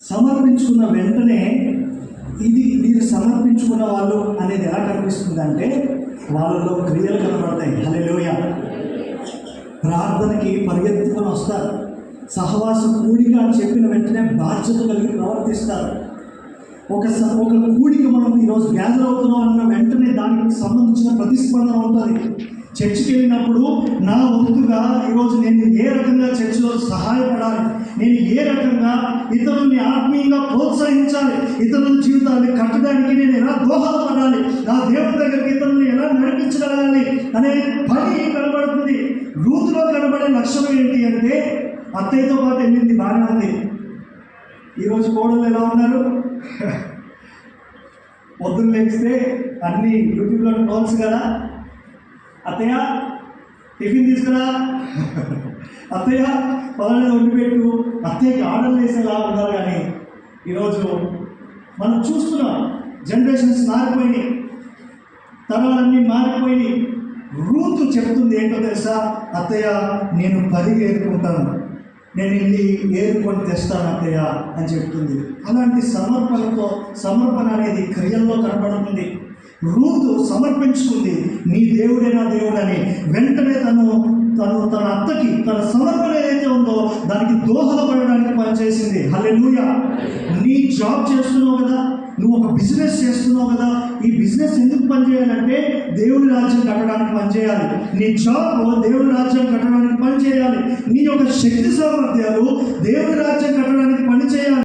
సమర్పించుకున్న వెంటనే ఇది మీరు సమర్పించుకున్న వాళ్ళు అనేది ఎలా కనిపిస్తుందంటే వాళ్ళలో క్రియలు కనబడతాయి. హల్లెలూయా. ప్రార్థనకి పరిగెత్తుకొని వస్తారు, సహవాసం కూడిక అని చెప్పిన వెంటనే బాధ్యత కలిగి ప్రవర్తిస్తారు. ఒక కూడిక మనం ఈరోజు గ్యాదర్ అవుతున్నాం అన్న వెంటనే దానికి సంబంధించిన ప్రతిస్పందన ఉంటుంది. చర్చికి వెళ్ళినప్పుడు నా వంతుగా ఈరోజు నేను ఏ రకంగా చర్చిలో సహాయపడాలి, నేను ఏ రకంగా ఇతరుల్ని ఆత్మీయంగా ప్రోత్సహించాలి, ఇతరుల జీవితాన్ని కట్టడానికి నేను ఎలా దోహదపడాలి, నా దేవుడి దగ్గరికి ఇతరుల్ని ఎలా నడిపించగలగాలి అనే పని కనబడుతుంది. రూతులో కనబడే లక్ష్యం ఏంటి అంటే అత్తయ్యతో పాటు వెళ్ళింది బాగానే ఉంది. ఈరోజు కోడలు ఎలా ఉన్నారు? పొద్దున్న లేస్తే అన్ని యూట్యూబ్లో ట్రోల్స్ కదా, అత్తయ్య టిఫిన్ తీసుకురా, అత్తయ్య పొలాన్ని వండిపెట్టు, అత్తయ్యకి ఆర్డర్ వేసేలా ఉన్నారు. కానీ ఈరోజు మనం చూస్తున్నాం, జనరేషన్స్ మారిపోయినాయి, తరాలన్నీ మారిపోయినాయి. రూతు చెప్తుంది ఏంటో తెలుసా? అత్తయ్య నేను పరిగి ఏరుకుంటాను, నేను వెళ్ళి ఏరుకొని తెస్తాను అత్తయ్య అని చెప్తుంది. అలాంటి సమర్పణ అనేది క్రియల్లో కనబడుతుంది. రూతు సమర్పించుకుంది, నీ దేవుడే నా దేవుడు అని. వెంటనే తన అత్తకి తన సమర్పణ ఏదైతే ఉందో దానికి దోహదపడడానికి పనిచేసింది. హల్లెలూయా. నీ జాబ్ చేస్తున్నావు కదా, నువ్వు ఒక బిజినెస్ చేస్తున్నావు కదా, ఈ బిజినెస్ ఎందుకు పనిచేయాలంటే దేవుడి రాజ్యం కట్టడానికి పనిచేయాలి. నీ జాబ్ దేవుడి రాజ్యం కట్టడానికి పనిచేయాలి. నీ యొక్క శక్తి సామర్థ్యాలు దేవుడి రాజ్యం కట్టడానికి పనిచేయాలి.